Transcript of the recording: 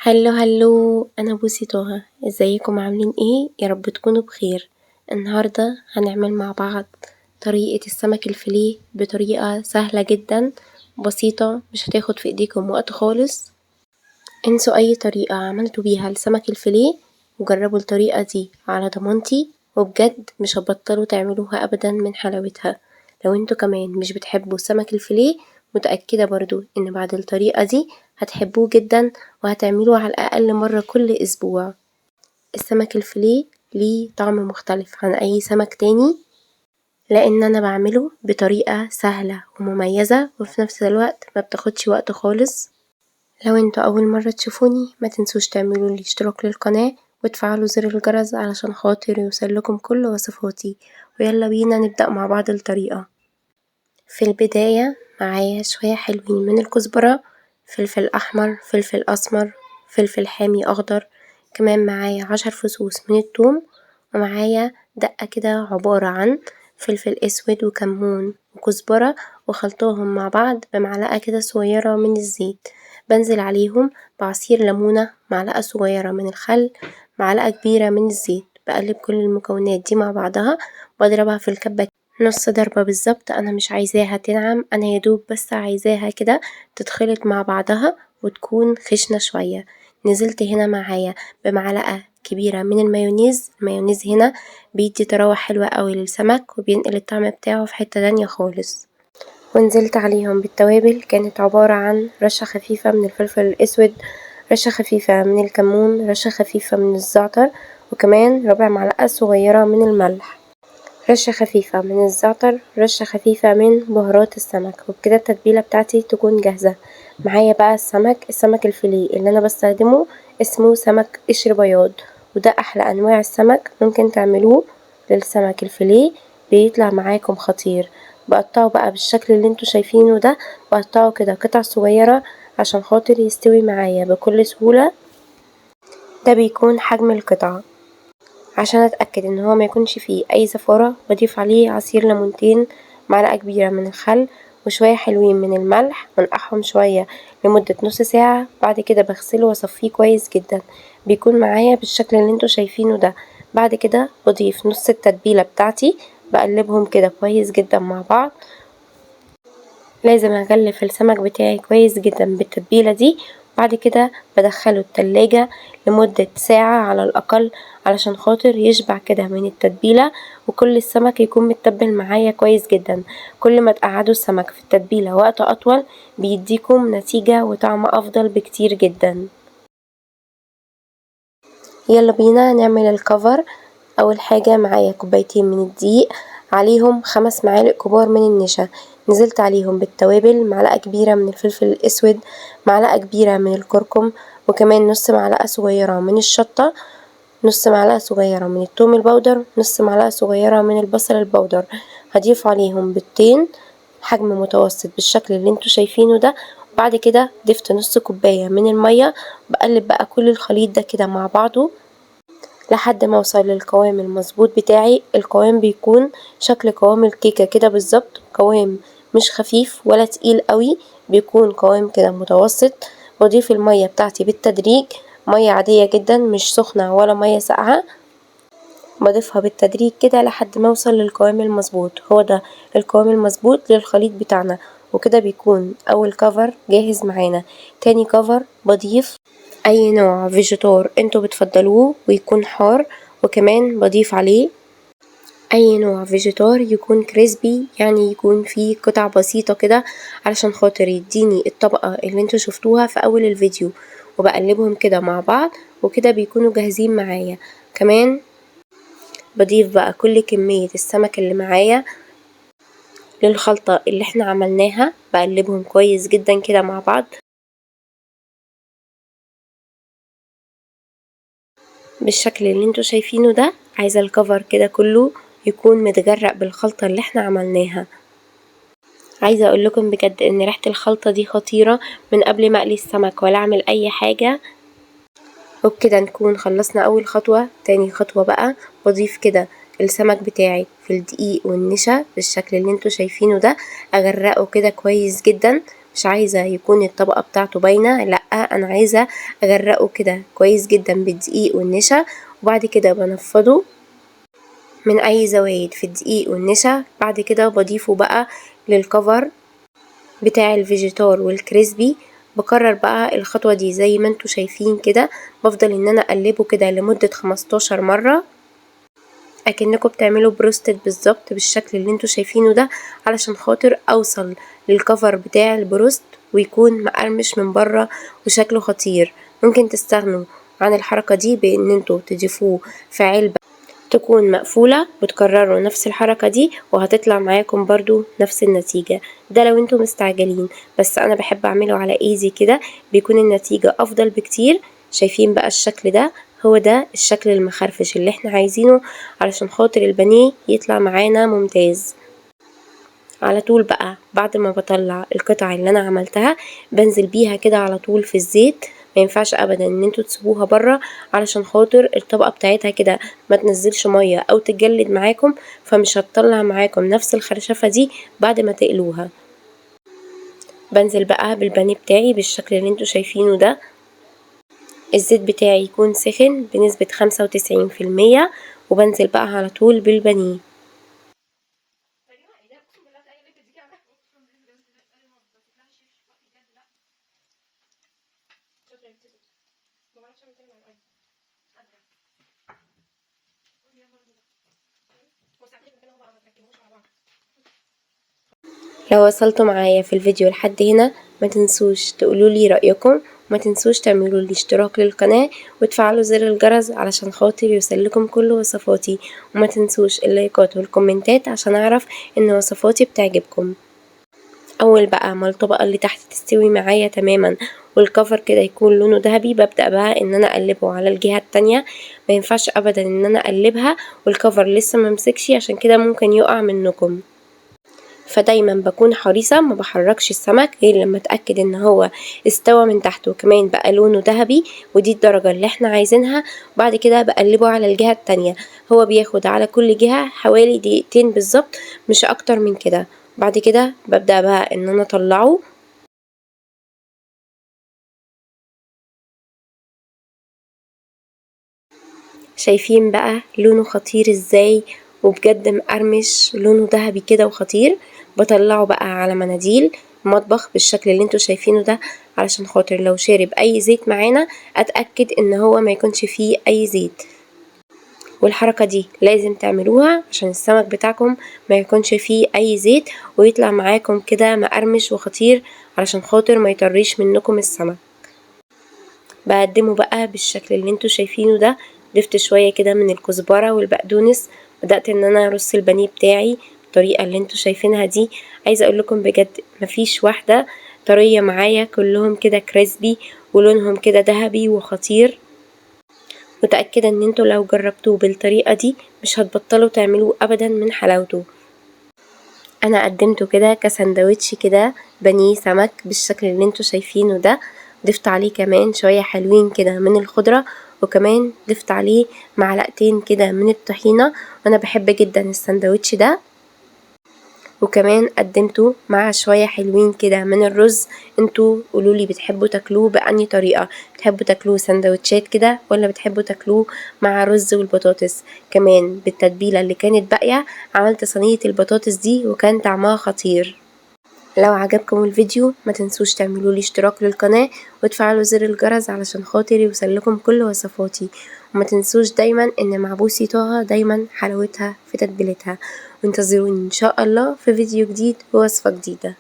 هلو هلو، انا بوسي طه. ازيكم عاملين ايه؟ يا رب تكونوا بخير. النهارده هنعمل مع بعض طريقة السمك الفيليه بطريقة سهلة جدا بسيطة، مش هتاخد في ايديكم وقت خالص. انسوا اي طريقة عملتوا بيها السمك الفيليه وجربوا الطريقة دي على ضمانتي، وبجد مش هتبطلوا تعملوها ابدا من حلاوتها. لو انتوا كمان مش بتحبوا السمك الفيليه، متأكدة برضو ان بعد الطريقة دي هتحبوه جدا، وهتعملوه على الأقل مرة كل أسبوع. السمك الفيليه ليه طعم مختلف عن أي سمك تاني، لأن أنا بعمله بطريقة سهلة ومميزة، وفي نفس الوقت ما بتاخدش وقت خالص. لو انتوا أول مرة تشوفوني ما تنسوش تعملوا الاشتراك للقناة وتفعلوا زر الجرس علشان خاطر يوصلكم كل وصفاتي. ويلا بينا نبدأ مع بعض الطريقة. في البداية معايا شوية حلوين من الكزبرة، فلفل أحمر، فلفل أسمر، فلفل حامي أخضر، كمان معايا 10 فصوص من الثوم، ومعايا دقة كده عبارة عن فلفل أسود وكمون وكزبرة، وخلطهم مع بعض بمعلقة كده صغيرة من الزيت. بنزل عليهم بعصير ليمونة، معلقة صغيرة من الخل، معلقة كبيرة من الزيت. بقلب كل المكونات دي مع بعضها واضربها في الكبة نص ضربة بالظبط. انا مش عايزاها تنعم، انا يدوب بس عايزاها كده تتخلط مع بعضها وتكون خشنة شوية. نزلت هنا معايا بمعلقة كبيرة من المايونيز. المايونيز هنا بيدي طراوة حلوة قوي للسمك وبينقل الطعم بتاعه في حتة تانية خالص. ونزلت عليهم بالتوابل، كانت عبارة عن رشة خفيفة من الفلفل الأسود، رشة خفيفة من الكمون، رشة خفيفة من الزعتر، وكمان ربع معلقة صغيرة من الملح، رشة خفيفة من الزعتر، رشة خفيفة من بهارات السمك. وبكده التتبيلة بتاعتي تكون جاهزة. معايا بقى السمك الفيليه اللي انا بستخدمه اسمه سمك قشر بياض، وده احلى انواع السمك ممكن تعملوه للسمك الفيليه، بيطلع معاكم خطير. بقطعه بقى بالشكل اللي انتوا شايفينه ده، بقطعه كده قطع صغيرة عشان خاطر يستوي معايا بكل سهولة. ده بيكون حجم القطعة. عشان اتأكد ان هو ما يكونش فيه اي زفارة بضيف عليه عصير ليمونتين، معلقة كبيرة من الخل، وشوية حلوين من الملح، ونقعهم شوية لمدة نص ساعة. بعد كده بغسله واصفيه كويس جدا، بيكون معايا بالشكل اللي انتوا شايفينه ده. بعد كده بضيف نص التتبيلة بتاعتي، بقلبهم كده كويس جدا مع بعض. لازم اغلف السمك بتاعي كويس جدا بالتتبيلة دي. بعد كده بدخله التلاجة لمدة ساعة على الأقل، علشان خاطر يشبع كده من التتبيلة، وكل السمك يكون متبل معايا كويس جدا. كل ما تقعدوا السمك في التتبيلة وقت أطول بيديكم نتيجة وطعم أفضل بكتير جدا. يلا بينا نعمل الكفر. اول حاجة معايا كوبايتين من الدقيق، عليهم 5 معالق كبار من النشا. نزلت عليهم بالتوابل، معلقة كبيرة من الفلفل الاسود، معلقة كبيرة من الكركم، وكمان نص معلقة صغيرة من الشطة، نص معلقة صغيرة من الثوم البودر، نص معلقة صغيرة من البصل البودر. هضيف عليهم بيضتين حجم متوسط بالشكل اللي انتوا شايفينه ده. وبعد كده ضفت نص كوباية من المية. بقلب بقى كل الخليط ده كده مع بعضه لحد ما اوصل للقوام المظبوط بتاعي. القوام بيكون شكل قوام الكيكة كده بالظبط، قوام مش خفيف ولا تقيل قوي، بيكون قوام كده متوسط. واضيف المية بتاعتي بالتدريج، مية عادية جدا مش سخنة ولا مية ساقعة. بضيفها بالتدريج كده لحد ما اوصل للقوام المظبوط. هو ده القوام المظبوط للخليط بتاعنا، وكده بيكون اول كفر جاهز معانا. تاني كفر بضيف اي نوع فيجيتار انتوا بتفضلوه ويكون حار، وكمان بضيف عليه اي نوع فيجيتار يكون كريسبي، يعني يكون فيه قطع بسيطة كده علشان خاطر يديني الطبقة اللي انتوا شفتوها في اول الفيديو. وبقلبهم كده مع بعض، وكده بيكونوا جاهزين معايا. كمان بضيف بقى كل كمية السمك اللي معايا للخلطة اللي احنا عملناها، بقلبهم كويس جدا كده مع بعض بالشكل اللي انتوا شايفينه ده. عايزة الكفر كده كله يكون متغرق بالخلطة اللي احنا عملناها. عايزة اقول لكم بجد ان ريحة الخلطة دي خطيرة من قبل ما اقلي السمك ولا اعمل اي حاجة. وبكده نكون خلصنا اول خطوة. تاني خطوة بقى بضيف كده السمك بتاعي في الدقيق والنشا بالشكل اللي انتوا شايفينه ده، اغرقه كده كويس جدا. مش عايزة يكون الطبقة بتاعته باينة، لأ أنا عايزة أغرقه كده كويس جدا بالدقيق والنشا، وبعد كده بنفضه من أي زوايد في الدقيق والنشا. بعد كده بضيفه بقى للكفر بتاع الفيجيتار والكريسبي. بكرر بقى الخطوة دي زي ما انتوا شايفين كده، بفضل ان انا اقلبه كده لمدة 15 مرة، اكنكم بتعملوا بروستد بالظبط بالشكل اللي انتوا شايفينه ده، علشان خاطر اوصل للكفر بتاع البروست ويكون مقرمش من بره وشكله خطير. ممكن تستغنوا عن الحركة دي بان انتوا تضيفوه في علبة تكون مقفولة، وتكرروا نفس الحركة دي وهتطلع معاكم برضو نفس النتيجة. ده لو انتوا مستعجلين، بس انا بحب اعمله على ايزي كده، بيكون النتيجة افضل بكتير. شايفين بقى الشكل ده؟ هو ده الشكل المخرفش اللي احنا عايزينه علشان خاطر البانيه يطلع معانا ممتاز. على طول بقى بعد ما بطلع القطع اللي انا عملتها بنزل بيها كده على طول في الزيت. ما ينفعش ابدا ان انتوا تسيبوها بره علشان خاطر الطبقه بتاعتها كده ما تنزلش ميه او تتجلد معاكم، فمش هتطلع معاكم نفس الخرشفه دي بعد ما تقلوها. بنزل بقى بالبانيه بتاعي بالشكل اللي انتوا شايفينه ده. الزيت بتاعي يكون سخن بنسبه 95%، وبنزل بقى على طول بالبانيه. لو وصلتوا معايا في الفيديو لحد هنا ما تنسوش تقولولي رأيكم، وما تنسوش تعملوا لي اشتراك للقناة وتفعلوا زر الجرس علشان خاطر يوصلكم كل وصفاتي، وما تنسوش اللايكات والكومنتات عشان اعرف ان وصفاتي بتعجبكم. اول بقى ما الطبقة اللي تحت تستوي معايا تماما والكفر كده يكون لونه ذهبي، ببدأ بقى ان انا اقلبه على الجهة التانية. ما ينفعش ابدا ان انا اقلبها والكفر لسه ممسكش، عشان كده ممكن يقع منكم. فدايما بكون حريصة ما بحركش السمك غير لما اتأكد ان هو استوى من تحت وكمان بقى لونه ذهبي، ودي الدرجة اللي احنا عايزينها. وبعد كده بقلبه على الجهة التانية. هو بياخد على كل جهة حوالي دقيقتين بالظبط، مش اكتر من كده. بعد كده ببدأ بقى ان انا اطلعه. شايفين بقى لونه خطير ازاي؟ وبجد مقرمش لونه ذهبي كده وخطير. بطلعه بقى على مناديل مطبخ بالشكل اللي انتوا شايفينه ده، علشان خاطر لو شارب اي زيت معانا اتأكد ان هو ما يكونش فيه اي زيت. والحركة دي لازم تعملوها عشان السمك بتاعكم ما يكونش فيه اي زيت ويطلع معاكم كده مقرمش وخطير، علشان خاطر ما يطريش منكم السمك. بقدمه بقى بالشكل اللي انتوا شايفينه ده. ضفت شوية كده من الكزبرة والبقدونس. بدأت ان انا ارص البانيه بتاعي بالطريقة اللي انتوا شايفينها دي. عايزة اقول لكم بجد مفيش واحدة طرية معايا، كلهم كده كريسبي ولونهم كده ذهبي وخطير. متأكدة ان انتوا لو جربتوه بالطريقة دي مش هتبطلوا تعملوه ابدا من حلاوته. انا قدمته كده كسندوتش كده بانيه سمك بالشكل اللي انتوا شايفينه ده. ضفت عليه كمان شوية حلوين كده من الخضرة، وكمان ضفت عليه معلقتين كده من الطحينة، وانا بحب جدا السندوتش ده. وكمان قدمته مع شوية حلوين كده من الرز. انتوا قولولي بتحبوا تاكلوه بأني طريقة، بتحبوا تاكلوه سندوتشات كده ولا بتحبوا تاكلوه مع رز والبطاطس؟ كمان بالتتبيلة اللي كانت باقية عملت صينية البطاطس دي وكان طعمها خطير. لو عجبكم الفيديو ما تنسوش تعملوا لي اشتراك للقناة وتفعلوا زر الجرس علشان خاطر يوصلكم كل وصفاتي. وما تنسوش دايما ان معبوسي طه دايما حلاوتها في تتبيلتها. وانتظروني ان شاء الله في فيديو جديد ووصفة جديدة.